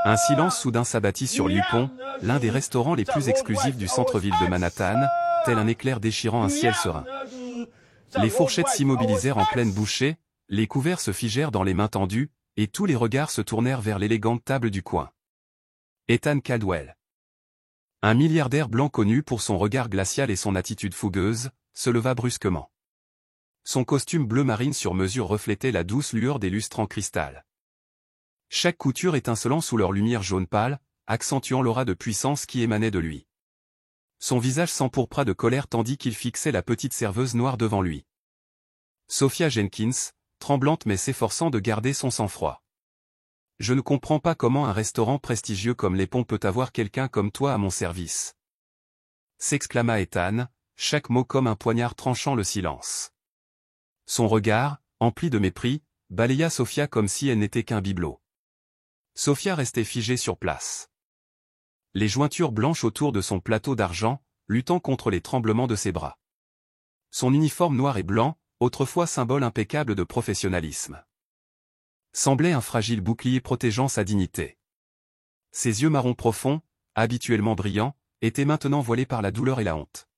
Un silence soudain s'abattit sur l'Yukon, l'un des restaurants les plus exclusifs du centre-ville de Manhattan, tel un éclair déchirant un ciel serein. Les fourchettes s'immobilisèrent en pleine bouchée, les couverts se figèrent dans les mains tendues, et tous les regards se tournèrent vers l'élégante table du coin. Ethan Caldwell. Un milliardaire blanc connu pour son regard glacial et son attitude fougueuse, se leva brusquement. Son costume bleu marine sur mesure reflétait la douce lueur des lustres en cristal. Chaque couture étincelant sous leur lumière jaune pâle, accentuant l'aura de puissance qui émanait de lui. Son visage s'empourpra de colère tandis qu'il fixait la petite serveuse noire devant lui. Sophia Jenkins, tremblante mais s'efforçant de garder son sang-froid. « Je ne comprends pas comment un restaurant prestigieux comme les Ponts peut avoir quelqu'un comme toi à mon service. » s'exclama Ethan, chaque mot comme un poignard tranchant le silence. Son regard, empli de mépris, balaya Sophia comme si elle n'était qu'un bibelot. Sophia restait figée sur place. Les jointures blanches autour de son plateau d'argent, luttant contre les tremblements de ses bras. Son uniforme noir et blanc, autrefois symbole impeccable de professionnalisme, semblait un fragile bouclier protégeant sa dignité. Ses yeux marron profonds, habituellement brillants, étaient maintenant voilés par la douleur et la honte.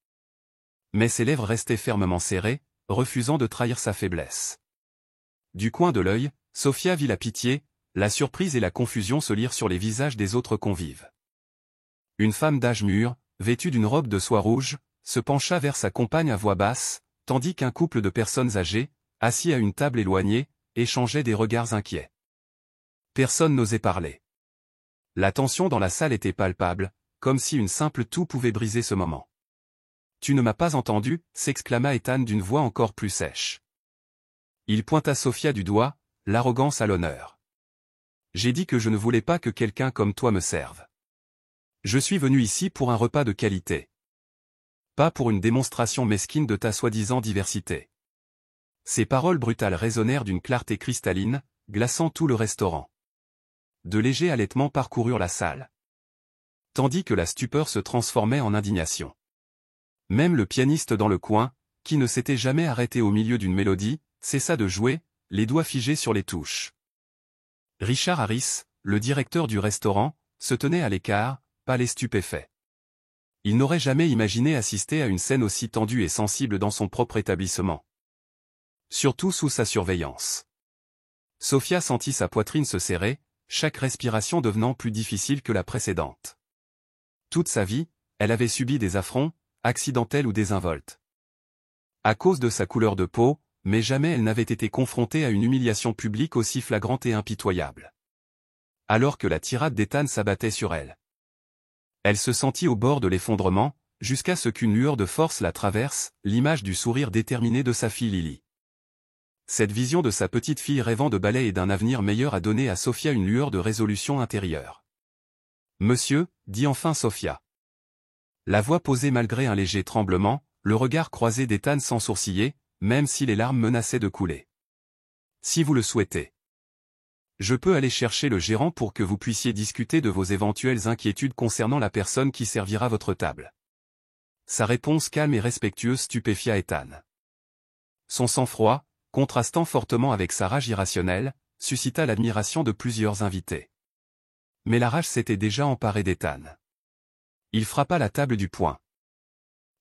Mais ses lèvres restaient fermement serrées, refusant de trahir sa faiblesse. Du coin de l'œil, Sophia vit la pitié, la surprise et la confusion se lire sur les visages des autres convives. Une femme d'âge mûr, vêtue d'une robe de soie rouge, se pencha vers sa compagne à voix basse, tandis qu'un couple de personnes âgées, assis à une table éloignée, échangeaient des regards inquiets. Personne n'osait parler. La tension dans la salle était palpable, comme si une simple toux pouvait briser ce moment. « Tu ne m'as pas entendu » s'exclama Ethan d'une voix encore plus sèche. Il pointa Sophia du doigt, l'arrogance à l'honneur. « J'ai dit que je ne voulais pas que quelqu'un comme toi me serve. Je suis venu ici pour un repas de qualité. Pas pour une démonstration mesquine de ta soi-disant diversité. » Ces paroles brutales résonnèrent d'une clarté cristalline, glaçant tout le restaurant. De légers halètements parcoururent la salle. Tandis que la stupeur se transformait en indignation. Même le pianiste dans le coin, qui ne s'était jamais arrêté au milieu d'une mélodie, cessa de jouer, les doigts figés sur les touches. Richard Harris, le directeur du restaurant, se tenait à l'écart, pâle et stupéfait. Il n'aurait jamais imaginé assister à une scène aussi tendue et sensible dans son propre établissement. Surtout sous sa surveillance. Sophia sentit sa poitrine se serrer, chaque respiration devenant plus difficile que la précédente. Toute sa vie, elle avait subi des affronts, accidentels ou désinvoltes. À cause de sa couleur de peau, mais jamais elle n'avait été confrontée à une humiliation publique aussi flagrante et impitoyable. Alors que la tirade d'Ethan s'abattait sur elle. Elle se sentit au bord de l'effondrement, jusqu'à ce qu'une lueur de force la traverse, l'image du sourire déterminé de sa fille Lily. Cette vision de sa petite fille rêvant de ballet et d'un avenir meilleur a donné à Sophia une lueur de résolution intérieure. « Monsieur » dit enfin Sophia. La voix posée malgré un léger tremblement, le regard croisé d'Ethan sans sourciller, même si les larmes menaçaient de couler. « Si vous le souhaitez. Je peux aller chercher le gérant pour que vous puissiez discuter de vos éventuelles inquiétudes concernant la personne qui servira votre table. » Sa réponse calme et respectueuse stupéfia Ethan. Son sang-froid, contrastant fortement avec sa rage irrationnelle, suscita l'admiration de plusieurs invités. Mais la rage s'était déjà emparée d'Ethan. Il frappa la table du poing,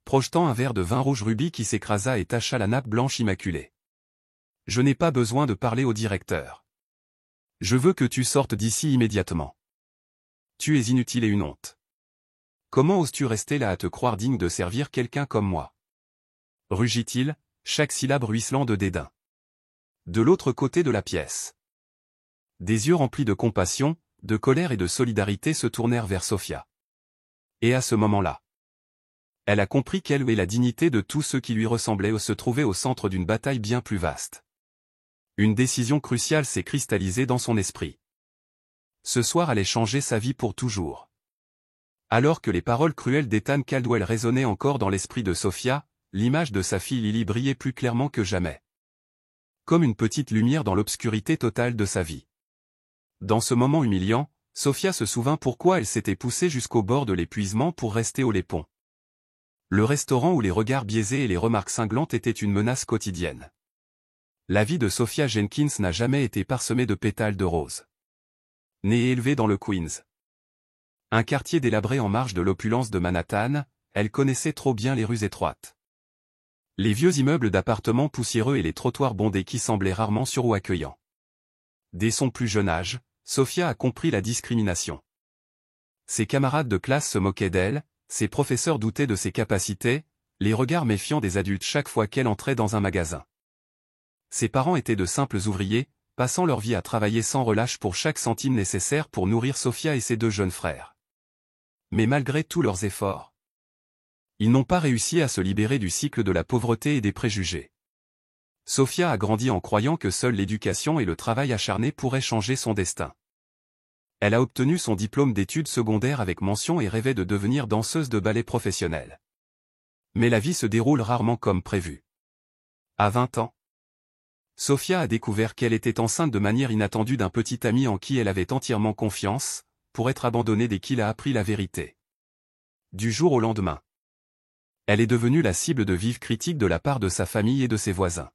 projetant un verre de vin rouge rubis qui s'écrasa et tacha la nappe blanche immaculée. « Je n'ai pas besoin de parler au directeur. Je veux que tu sortes d'ici immédiatement. Tu es inutile et une honte. Comment oses-tu rester là à te croire digne de servir quelqu'un comme moi » rugit-il, chaque syllabe ruisselant de dédain. De l'autre côté de la pièce. Des yeux remplis de compassion, de colère et de solidarité se tournèrent vers Sophia. Et à ce moment-là, elle a compris quelle est la dignité de tous ceux qui lui ressemblaient ou se trouvaient au centre d'une bataille bien plus vaste. Une décision cruciale s'est cristallisée dans son esprit. Ce soir allait changer sa vie pour toujours. Alors que les paroles cruelles d'Ethan Caldwell résonnaient encore dans l'esprit de Sophia, l'image de sa fille Lily brillait plus clairement que jamais. Comme une petite lumière dans l'obscurité totale de sa vie. Dans ce moment humiliant, Sophia se souvint pourquoi elle s'était poussée jusqu'au bord de l'épuisement pour rester au Lépon. Le restaurant où les regards biaisés et les remarques cinglantes étaient une menace quotidienne. La vie de Sophia Jenkins n'a jamais été parsemée de pétales de rose. Née et élevée dans le Queens, un quartier délabré en marge de l'opulence de Manhattan, elle connaissait trop bien les rues étroites, les vieux immeubles d'appartements poussiéreux et les trottoirs bondés qui semblaient rarement sur ou accueillants. Dès son plus jeune âge, Sophia a compris la discrimination. Ses camarades de classe se moquaient d'elle, ses professeurs doutaient de ses capacités, les regards méfiants des adultes chaque fois qu'elle entrait dans un magasin. Ses parents étaient de simples ouvriers, passant leur vie à travailler sans relâche pour chaque centime nécessaire pour nourrir Sophia et ses 2 jeunes frères. Mais malgré tous leurs efforts, ils n'ont pas réussi à se libérer du cycle de la pauvreté et des préjugés. Sophia a grandi en croyant que seule l'éducation et le travail acharné pourraient changer son destin. Elle a obtenu son diplôme d'études secondaires avec mention et rêvait de devenir danseuse de ballet professionnelle. Mais la vie se déroule rarement comme prévu. À 20 ans, Sophia a découvert qu'elle était enceinte de manière inattendue d'un petit ami en qui elle avait entièrement confiance, pour être abandonnée dès qu'il a appris la vérité. Du jour au lendemain, elle est devenue la cible de vives critiques de la part de sa famille et de ses voisins.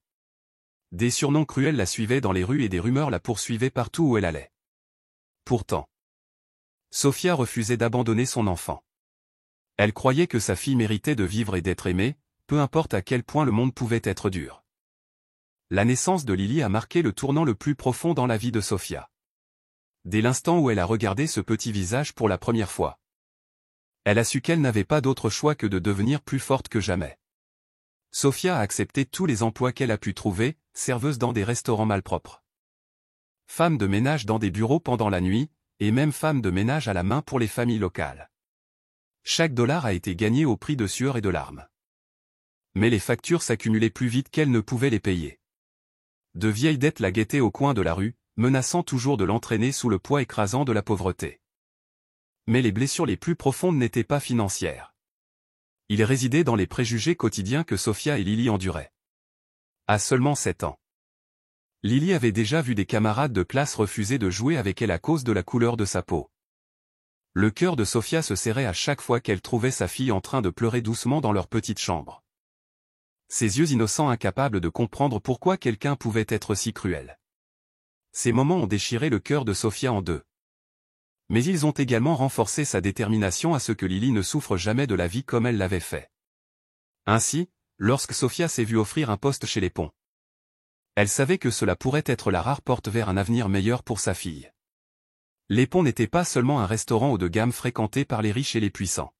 Des surnoms cruels la suivaient dans les rues et des rumeurs la poursuivaient partout où elle allait. Pourtant, Sophia refusait d'abandonner son enfant. Elle croyait que sa fille méritait de vivre et d'être aimée, peu importe à quel point le monde pouvait être dur. La naissance de Lily a marqué le tournant le plus profond dans la vie de Sophia. Dès l'instant où elle a regardé ce petit visage pour la première fois, elle a su qu'elle n'avait pas d'autre choix que de devenir plus forte que jamais. Sophia a accepté tous les emplois qu'elle a pu trouver, serveuse dans des restaurants malpropres, femme de ménage dans des bureaux pendant la nuit, et même femme de ménage à la main pour les familles locales. Chaque dollar a été gagné au prix de sueur et de larmes. Mais les factures s'accumulaient plus vite qu'elle ne pouvait les payer. De vieilles dettes la guettaient au coin de la rue, menaçant toujours de l'entraîner sous le poids écrasant de la pauvreté. Mais les blessures les plus profondes n'étaient pas financières. Ils résidaient dans les préjugés quotidiens que Sophia et Lily enduraient. À seulement 7 ans, Lily avait déjà vu des camarades de classe refuser de jouer avec elle à cause de la couleur de sa peau. Le cœur de Sophia se serrait à chaque fois qu'elle trouvait sa fille en train de pleurer doucement dans leur petite chambre. Ses yeux innocents incapables de comprendre pourquoi quelqu'un pouvait être si cruel. Ces moments ont déchiré le cœur de Sophia en 2. Mais ils ont également renforcé sa détermination à ce que Lily ne souffre jamais de la vie comme elle l'avait fait. Ainsi, lorsque Sophia s'est vue offrir un poste chez les Ponts, elle savait que cela pourrait être la rare porte vers un avenir meilleur pour sa fille. Les Ponts n'était pas seulement un restaurant haut de gamme fréquenté par les riches et les puissants.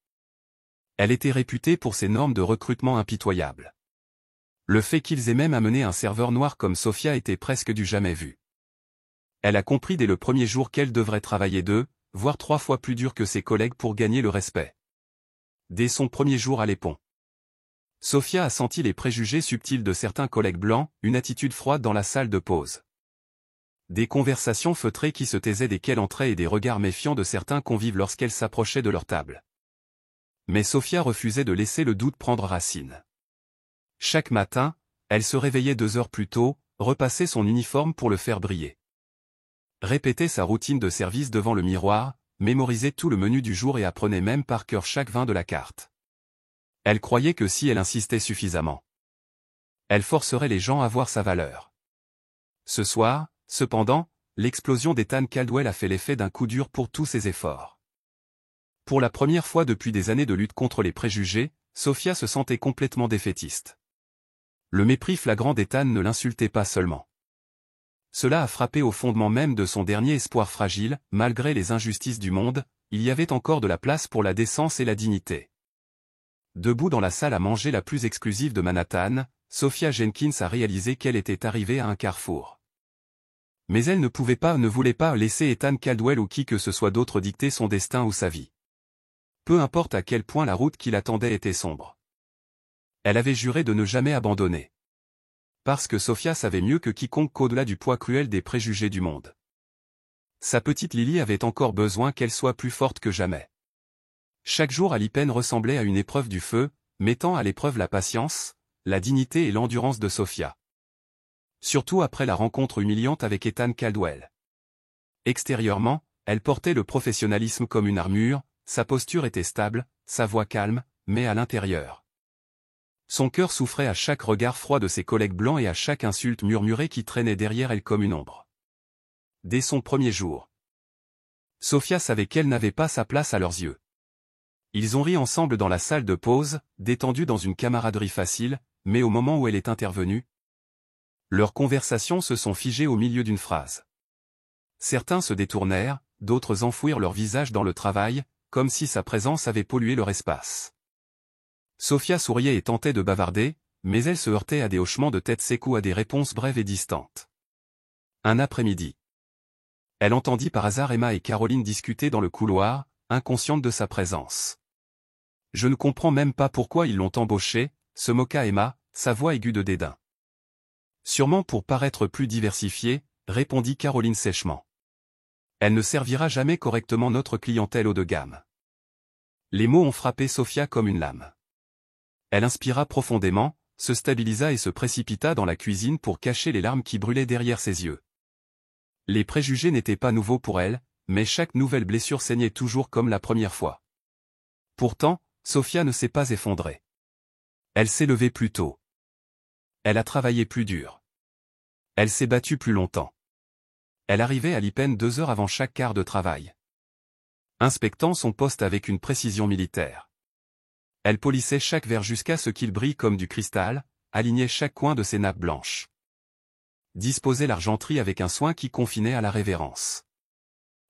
Elle était réputée pour ses normes de recrutement impitoyables. Le fait qu'ils aient même amené un serveur noir comme Sophia était presque du jamais vu. Elle a compris dès le premier jour qu'elle devrait travailler 2, voire 3 fois plus dur que ses collègues pour gagner le respect. Dès son premier jour à Les Ponts, Sophia a senti les préjugés subtils de certains collègues blancs, une attitude froide dans la salle de pause. Des conversations feutrées qui se taisaient dès qu'elle entrait et des regards méfiants de certains convives lorsqu'elle s'approchait de leur table. Mais Sophia refusait de laisser le doute prendre racine. Chaque matin, elle se réveillait 2 heures plus tôt, repassait son uniforme pour le faire briller. Répétait sa routine de service devant le miroir, mémorisait tout le menu du jour et apprenait même par cœur chaque vin de la carte. Elle croyait que si elle insistait suffisamment, elle forcerait les gens à voir sa valeur. Ce soir, cependant, l'explosion d'Ethan Caldwell a fait l'effet d'un coup dur pour tous ses efforts. Pour la première fois depuis des années de lutte contre les préjugés, Sophia se sentait complètement défaitiste. Le mépris flagrant d'Ethan ne l'insultait pas seulement. Cela a frappé au fondement même de son dernier espoir fragile, malgré les injustices du monde, il y avait encore de la place pour la décence et la dignité. Debout dans la salle à manger la plus exclusive de Manhattan, Sophia Jenkins a réalisé qu'elle était arrivée à un carrefour. Mais elle ne voulait pas laisser Ethan Caldwell ou qui que ce soit d'autre dicter son destin ou sa vie. Peu importe à quel point la route qui l'attendait était sombre. Elle avait juré de ne jamais abandonner. Parce que Sophia savait mieux que quiconque qu'au-delà du poids cruel des préjugés du monde, sa petite Lily avait encore besoin qu'elle soit plus forte que jamais. Chaque jour à l'Ipen ressemblait à une épreuve du feu, mettant à l'épreuve la patience, la dignité et l'endurance de Sophia. Surtout après la rencontre humiliante avec Ethan Caldwell. Extérieurement, elle portait le professionnalisme comme une armure, sa posture était stable, sa voix calme, mais à l'intérieur, son cœur souffrait à chaque regard froid de ses collègues blancs et à chaque insulte murmurée qui traînait derrière elle comme une ombre. Dès son premier jour, Sofia savait qu'elle n'avait pas sa place à leurs yeux. Ils ont ri ensemble dans la salle de pause, détendus dans une camaraderie facile, mais au moment où elle est intervenue, leurs conversations se sont figées au milieu d'une phrase. Certains se détournèrent, d'autres enfouirent leur visage dans le travail, comme si sa présence avait pollué leur espace. Sofia souriait et tentait de bavarder, mais elle se heurtait à des hochements de tête secs ou à des réponses brèves et distantes. Un après-midi. Elle entendit par hasard Emma et Caroline discuter dans le couloir, inconscientes de sa présence. « Je ne comprends même pas pourquoi ils l'ont embauchée », se moqua Emma, sa voix aiguë de dédain. « Sûrement pour paraître plus diversifiée », répondit Caroline sèchement. « Elle ne servira jamais correctement notre clientèle haut de gamme. » Les mots ont frappé Sofia comme une lame. Elle inspira profondément, se stabilisa et se précipita dans la cuisine pour cacher les larmes qui brûlaient derrière ses yeux. Les préjugés n'étaient pas nouveaux pour elle, mais chaque nouvelle blessure saignait toujours comme la première fois. Pourtant, Sofia ne s'est pas effondrée. Elle s'est levée plus tôt. Elle a travaillé plus dur. Elle s'est battue plus longtemps. Elle arrivait à l'IPEN 2 heures avant chaque quart de travail, inspectant son poste avec une précision militaire. Elle polissait chaque verre jusqu'à ce qu'il brille comme du cristal, alignait chaque coin de ses nappes blanches. Disposait l'argenterie avec un soin qui confinait à la révérence.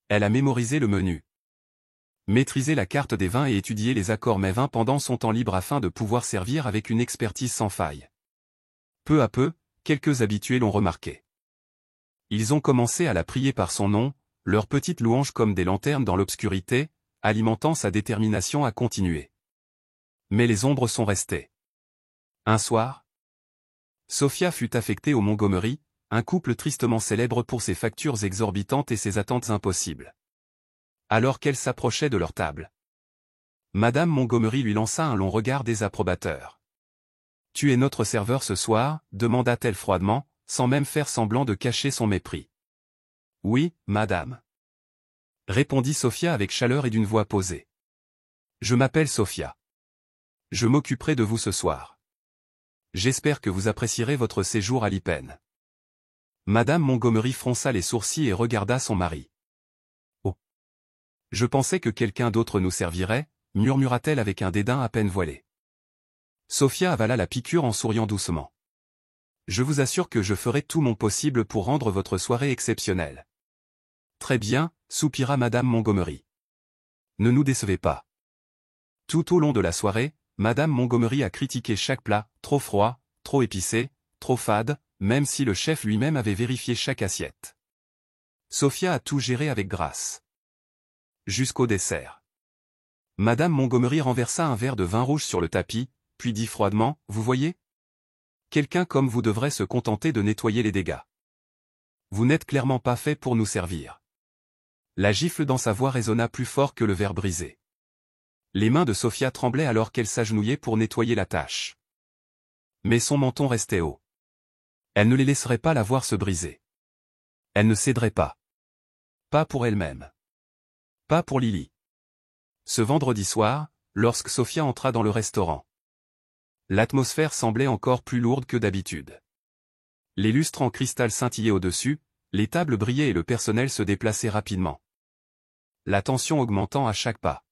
Elle a mémorisé le menu. Maîtrisé la carte des vins et étudié les accords mets-vins pendant son temps libre afin de pouvoir servir avec une expertise sans faille. Peu à peu, quelques habitués l'ont remarqué. Ils ont commencé à la prier par son nom, leurs petites louanges comme des lanternes dans l'obscurité, alimentant sa détermination à continuer. Mais les ombres sont restées. Un soir, Sofia fut affectée au Montgomery, un couple tristement célèbre pour ses factures exorbitantes et ses attentes impossibles. Alors qu'elle s'approchait de leur table, Madame Montgomery lui lança un long regard désapprobateur. « Tu es notre serveur ce soir ?» demanda-t-elle froidement, sans même faire semblant de cacher son mépris. « Oui, madame. » répondit Sofia avec chaleur et d'une voix posée. « Je m'appelle Sofia. Je m'occuperai de vous ce soir. J'espère que vous apprécierez votre séjour à l'IPEN. » Madame Montgomery fronça les sourcils et regarda son mari. « Oh. Je pensais que quelqu'un d'autre nous servirait », murmura-t-elle avec un dédain à peine voilé. Sofia avala la piqûre en souriant doucement. « Je vous assure que je ferai tout mon possible pour rendre votre soirée exceptionnelle. »« Très bien », soupira Madame Montgomery. « Ne nous décevez pas. » Tout au long de la soirée, Madame Montgomery a critiqué chaque plat, trop froid, trop épicé, trop fade, même si le chef lui-même avait vérifié chaque assiette. Sofia a tout géré avec grâce. Jusqu'au dessert. Madame Montgomery renversa un verre de vin rouge sur le tapis, puis dit froidement, « Vous voyez ? Quelqu'un comme vous devrait se contenter de nettoyer les dégâts. Vous n'êtes clairement pas fait pour nous servir. » La gifle dans sa voix résonna plus fort que le verre brisé. Les mains de Sofia tremblaient alors qu'elle s'agenouillait pour nettoyer la tâche. Mais son menton restait haut. Elle ne les laisserait pas la voir se briser. Elle ne céderait pas. Pas pour elle-même. Pas pour Lily. Ce vendredi soir, lorsque Sofia entra dans le restaurant, l'atmosphère semblait encore plus lourde que d'habitude. Les lustres en cristal scintillaient au-dessus, les tables brillaient et le personnel se déplaçait rapidement. La tension augmentant à chaque pas.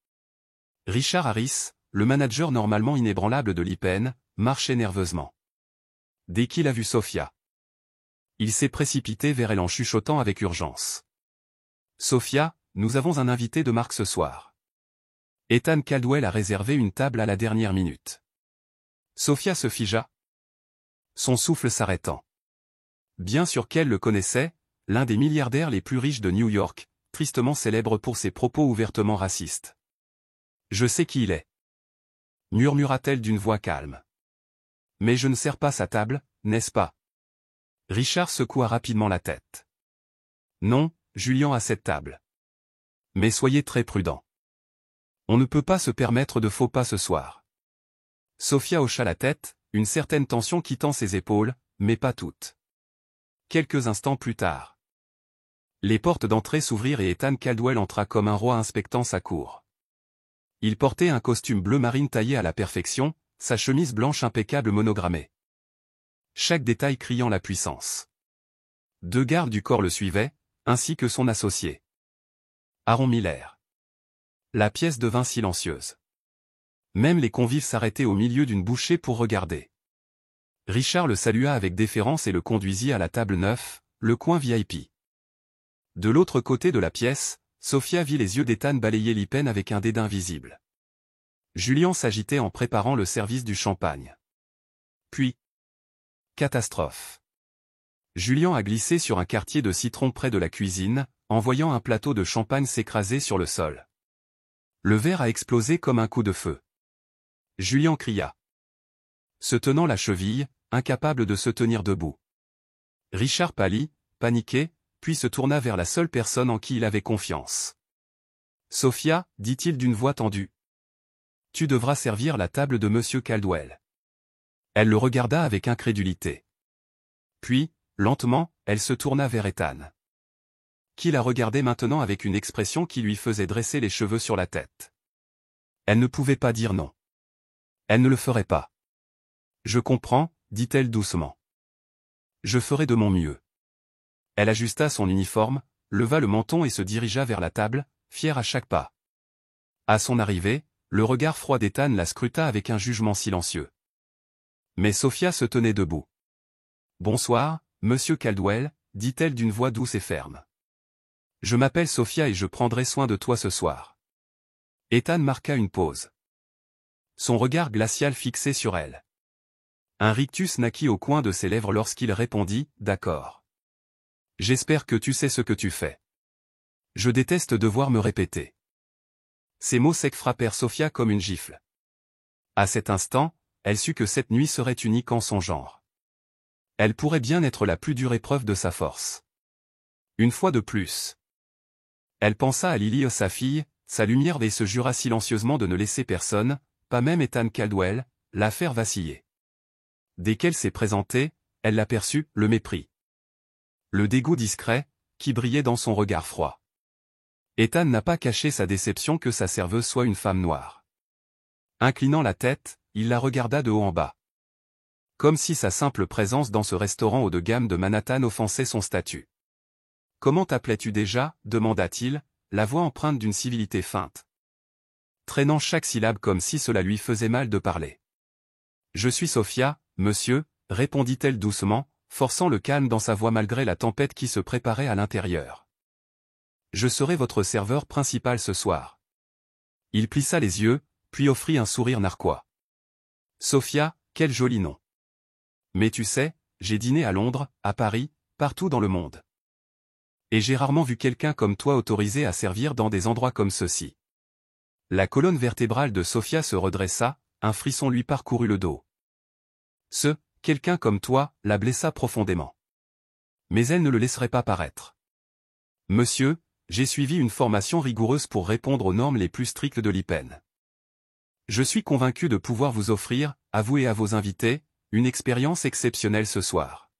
Richard Harris, le manager normalement inébranlable de l'IPEN, marchait nerveusement. Dès qu'il a vu Sofia, il s'est précipité vers elle en chuchotant avec urgence. « Sofia, nous avons un invité de marque ce soir. Ethan Caldwell a réservé une table à la dernière minute. » Sofia se figea, son souffle s'arrêtant. Bien sûr qu'elle le connaissait, l'un des milliardaires les plus riches de New York, tristement célèbre pour ses propos ouvertement racistes. « Je sais qui il est. » murmura-t-elle d'une voix calme. « Mais je ne sers pas sa table, n'est-ce pas ?» Richard secoua rapidement la tête. « Non, Julian a cette table. Mais soyez très prudent. On ne peut pas se permettre de faux pas ce soir. » Sofia hocha la tête, une certaine tension quittant ses épaules, mais pas toute. Quelques instants plus tard, les portes d'entrée s'ouvrirent et Ethan Caldwell entra comme un roi inspectant sa cour. Il portait un costume bleu marine taillé à la perfection, sa chemise blanche impeccable monogrammée. Chaque détail criant la puissance. 2 gardes du corps le suivaient, ainsi que son associé. Aaron Miller. La pièce devint silencieuse. Même les convives s'arrêtaient au milieu d'une bouchée pour regarder. Richard le salua avec déférence et le conduisit à la table 9, le coin VIP. De l'autre côté de la pièce, Sophia vit les yeux d'Ethan balayer Lipen avec un dédain visible. Julian s'agitait en préparant le service du champagne. Puis, catastrophe. Julian a glissé sur un quartier de citron près de la cuisine, en voyant un plateau de champagne s'écraser sur le sol. Le verre a explosé comme un coup de feu. Julian cria, se tenant la cheville, incapable de se tenir debout. Richard pâlit, paniqué, puis se tourna vers la seule personne en qui il avait confiance. Sophia, dit-il d'une voix tendue. Tu devras servir la table de Monsieur Caldwell. Elle le regarda avec incrédulité. Puis, lentement, elle se tourna vers Ethan, qui la regardait maintenant avec une expression qui lui faisait dresser les cheveux sur la tête. Elle ne pouvait pas dire non. Elle ne le ferait pas. Je comprends, dit-elle doucement. Je ferai de mon mieux. Elle ajusta son uniforme, leva le menton et se dirigea vers la table, fière à chaque pas. À son arrivée, le regard froid d'Ethan la scruta avec un jugement silencieux. Mais Sophia se tenait debout. Bonsoir, Monsieur Caldwell, dit-elle d'une voix douce et ferme. Je m'appelle Sophia et je prendrai soin de toi ce soir. Ethan marqua une pause. Son regard glacial fixé sur elle. Un rictus naquit au coin de ses lèvres lorsqu'il répondit, d'accord. J'espère que tu sais ce que tu fais. Je déteste devoir me répéter. Ces mots secs frappèrent Sophia comme une gifle. À cet instant, elle sut que cette nuit serait unique en son genre. Elle pourrait bien être la plus dure épreuve de sa force. Une fois de plus. Elle pensa à Lily, sa fille, sa lumière et se jura silencieusement de ne laisser personne, pas même Ethan Caldwell, la faire vaciller. Dès qu'elle s'est présentée, elle l'aperçut, le mépris. Le dégoût discret, qui brillait dans son regard froid. Ethan n'a pas caché sa déception que sa serveuse soit une femme noire. Inclinant la tête, il la regarda de haut en bas. Comme si sa simple présence dans ce restaurant haut de gamme de Manhattan offensait son statut. « Comment t'appelais-tu déjà » demanda-t-il, la voix empreinte d'une civilité feinte. Traînant chaque syllabe comme si cela lui faisait mal de parler. « Je suis Sophia, monsieur » répondit-elle doucement, forçant le calme dans sa voix malgré la tempête qui se préparait à l'intérieur. « Je serai votre serveur principal ce soir. » Il plissa les yeux, puis offrit un sourire narquois. « Sophia, quel joli nom. Mais tu sais, j'ai dîné à Londres, à Paris, partout dans le monde. Et j'ai rarement vu quelqu'un comme toi autorisé à servir dans des endroits comme ceux-ci. » La colonne vertébrale de Sophia se redressa, un frisson lui parcourut le dos. Quelqu'un comme toi, la blessa profondément. Mais elle ne le laisserait pas paraître. « Monsieur, j'ai suivi une formation rigoureuse pour répondre aux normes les plus strictes de l'IPEN. Je suis convaincu de pouvoir vous offrir, à vous et à vos invités, une expérience exceptionnelle ce soir. »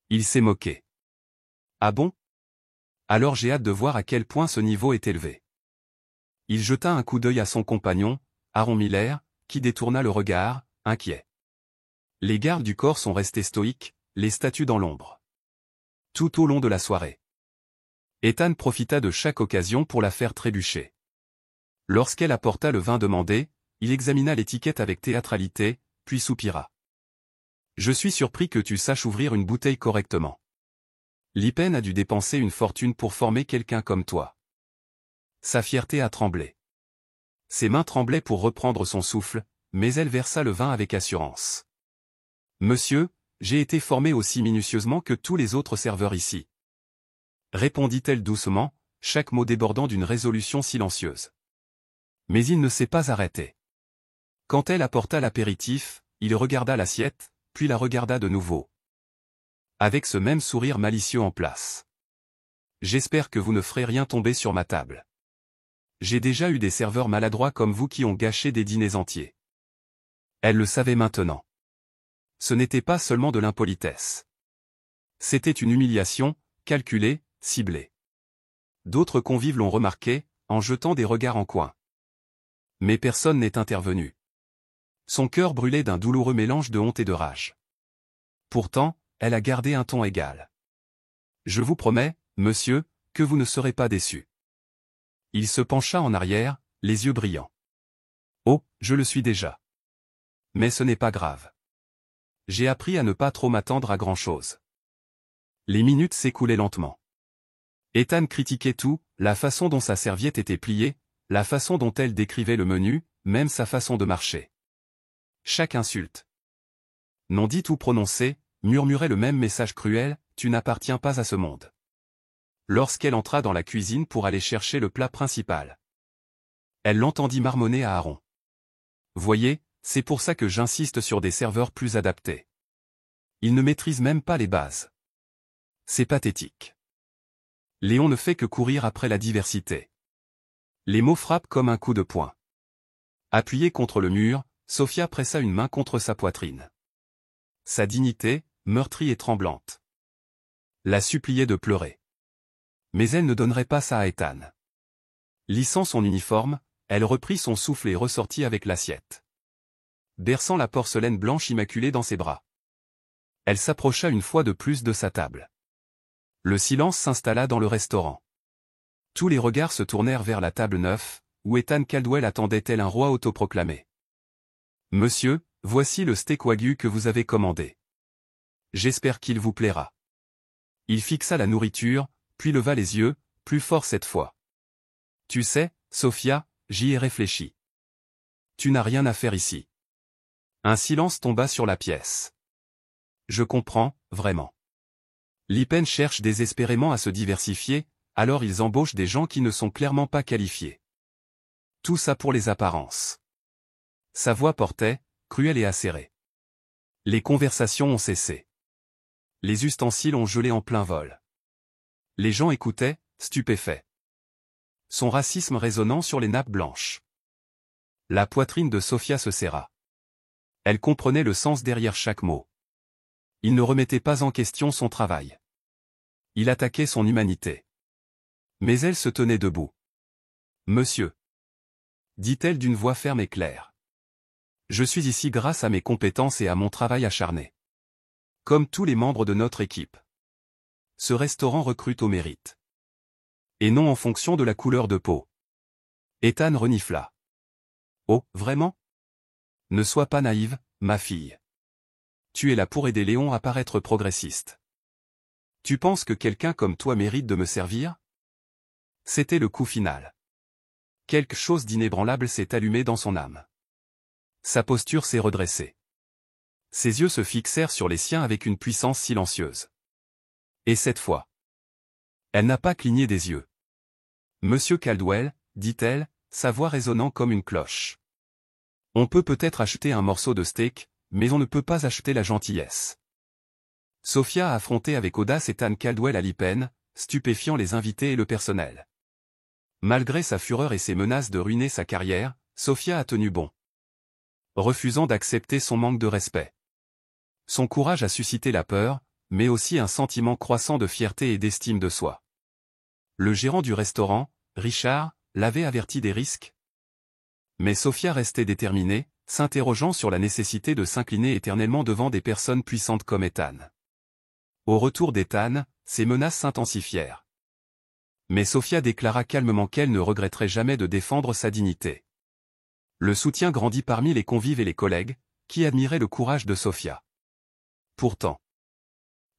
Il s'est moqué. « Ah bon ? Alors j'ai hâte de voir à quel point ce niveau est élevé. » Il jeta un coup d'œil à son compagnon, Aaron Miller, qui détourna le regard, inquiet. Les gardes du corps sont restés stoïques, les statues dans l'ombre. Tout au long de la soirée. Ethan profita de chaque occasion pour la faire trébucher. Lorsqu'elle apporta le vin demandé, il examina l'étiquette avec théâtralité, puis soupira. « Je suis surpris que tu saches ouvrir une bouteille correctement. Lipen a dû dépenser une fortune pour former quelqu'un comme toi. » Sa fierté a tremblé. Ses mains tremblaient pour reprendre son souffle, mais elle versa le vin avec assurance. « Monsieur, j'ai été formé aussi minutieusement que tous les autres serveurs ici. » Répondit-elle doucement, chaque mot débordant d'une résolution silencieuse. Mais il ne s'est pas arrêté. Quand elle apporta l'apéritif, il regarda l'assiette, puis la regarda de nouveau. Avec ce même sourire malicieux en place. « J'espère que vous ne ferez rien tomber sur ma table. J'ai déjà eu des serveurs maladroits comme vous qui ont gâché des dîners entiers. » Elle le savait maintenant. Ce n'était pas seulement de l'impolitesse. C'était une humiliation, calculée, ciblée. D'autres convives l'ont remarqué, en jetant des regards en coin. Mais personne n'est intervenu. Son cœur brûlait d'un douloureux mélange de honte et de rage. Pourtant, elle a gardé un ton égal. « Je vous promets, monsieur, que vous ne serez pas déçu. Il se pencha en arrière, les yeux brillants. Oh, je le suis déjà. Mais ce n'est pas grave. J'ai appris à ne pas trop m'attendre à grand-chose. Les minutes s'écoulaient lentement. Ethan critiquait tout, la façon dont sa serviette était pliée, la façon dont elle décrivait le menu, même sa façon de marcher. Chaque insulte, non dite ou prononcée, murmurait le même message cruel, tu n'appartiens pas à ce monde. Lorsqu'elle entra dans la cuisine pour aller chercher le plat principal, elle l'entendit marmonner à Aaron. Voyez, c'est pour ça que j'insiste sur des serveurs plus adaptés. Ils ne maîtrisent même pas les bases. C'est pathétique. Léon ne fait que courir après la diversité. Les mots frappent comme un coup de poing. Appuyée contre le mur, Sophia pressa une main contre sa poitrine. Sa dignité, meurtrie et tremblante, la suppliait de pleurer. Mais elle ne donnerait pas ça à Ethan. Lissant son uniforme, elle reprit son souffle et ressortit avec l'assiette, berçant la porcelaine blanche immaculée dans ses bras. Elle s'approcha une fois de plus de sa table. Le silence s'installa dans le restaurant. Tous les regards se tournèrent vers la table 9, où Ethan Caldwell attendait tel un roi autoproclamé. « Monsieur, voici le steak wagyu que vous avez commandé. J'espère qu'il vous plaira. » Il fixa la nourriture, puis leva les yeux, plus fort cette fois. « Tu sais, Sophia, j'y ai réfléchi. Tu n'as rien à faire ici. » Un silence tomba sur la pièce. « Je comprends, vraiment. Lipen cherche désespérément à se diversifier, alors ils embauchent des gens qui ne sont clairement pas qualifiés. Tout ça pour les apparences. » Sa voix portait, cruelle et acérée. Les conversations ont cessé. Les ustensiles ont gelé en plein vol. Les gens écoutaient, stupéfaits. Son racisme résonnant sur les nappes blanches. La poitrine de Sophia se serra. Elle comprenait le sens derrière chaque mot. Il ne remettait pas en question son travail. Il attaquait son humanité. Mais elle se tenait debout. « Monsieur, » dit-elle d'une voix ferme et claire. « Je suis ici grâce à mes compétences et à mon travail acharné. Comme tous les membres de notre équipe. Ce restaurant recrute au mérite. Et non en fonction de la couleur de peau. » Ethan renifla. « Oh, vraiment ? Ne sois pas naïve, ma fille. Tu es là pour aider Léon à paraître progressiste. Tu penses que quelqu'un comme toi mérite de me servir ? » C'était le coup final. Quelque chose d'inébranlable s'est allumé dans son âme. Sa posture s'est redressée. Ses yeux se fixèrent sur les siens avec une puissance silencieuse. Et cette fois, elle n'a pas cligné des yeux. « Monsieur Caldwell, » dit-elle, sa voix résonnant comme une cloche. « On peut peut-être acheter un morceau de steak, mais on ne peut pas acheter la gentillesse. » Sophia a affronté avec audace Ethan Caldwell à Lipen, stupéfiant les invités et le personnel. Malgré sa fureur et ses menaces de ruiner sa carrière, Sophia a tenu bon, refusant d'accepter son manque de respect. Son courage a suscité la peur, mais aussi un sentiment croissant de fierté et d'estime de soi. Le gérant du restaurant, Richard, l'avait averti des risques. Mais Sophia restait déterminée, s'interrogeant sur la nécessité de s'incliner éternellement devant des personnes puissantes comme Ethan. Au retour d'Ethan, ses menaces s'intensifièrent. Mais Sophia déclara calmement qu'elle ne regretterait jamais de défendre sa dignité. Le soutien grandit parmi les convives et les collègues, qui admiraient le courage de Sophia. Pourtant,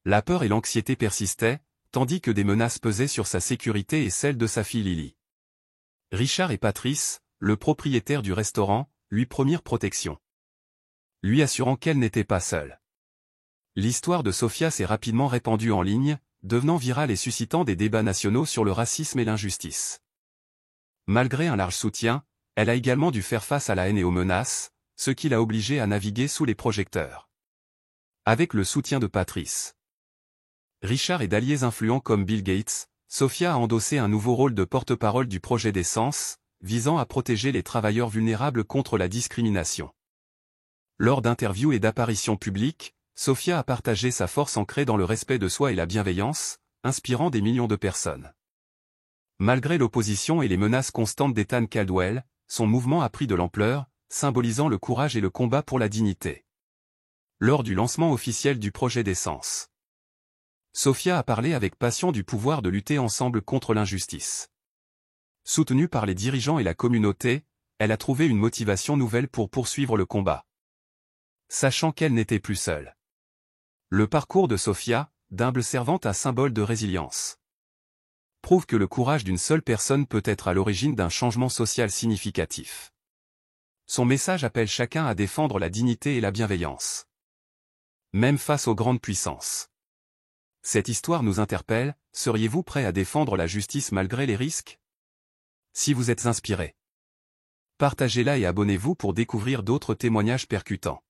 la peur et l'anxiété persistaient, tandis que des menaces pesaient sur sa sécurité et celle de sa fille Lily. Richard et Patrice, le propriétaire du restaurant, lui promirent protection, lui assurant qu'elle n'était pas seule. L'histoire de Sophia s'est rapidement répandue en ligne, devenant virale et suscitant des débats nationaux sur le racisme et l'injustice. Malgré un large soutien, elle a également dû faire face à la haine et aux menaces, ce qui l'a obligée à naviguer sous les projecteurs. Avec le soutien de Patrice, Richard et d'alliés influents comme Bill Gates, Sophia a endossé un nouveau rôle de porte-parole du projet d'essence, visant à protéger les travailleurs vulnérables contre la discrimination. Lors d'interviews et d'apparitions publiques, Sophia a partagé sa force ancrée dans le respect de soi et la bienveillance, inspirant des millions de personnes. Malgré l'opposition et les menaces constantes d'Ethan Caldwell, son mouvement a pris de l'ampleur, symbolisant le courage et le combat pour la dignité. Lors du lancement officiel du projet d'essence, Sophia a parlé avec passion du pouvoir de lutter ensemble contre l'injustice. Soutenue par les dirigeants et la communauté, elle a trouvé une motivation nouvelle pour poursuivre le combat. Sachant qu'elle n'était plus seule. Le parcours de Sofia, d'humble servante à symbole de résilience, prouve que le courage d'une seule personne peut être à l'origine d'un changement social significatif. Son message appelle chacun à défendre la dignité et la bienveillance, même face aux grandes puissances. Cette histoire nous interpelle, seriez-vous prêt à défendre la justice malgré les risques? Si vous êtes inspiré, partagez-la et abonnez-vous pour découvrir d'autres témoignages percutants.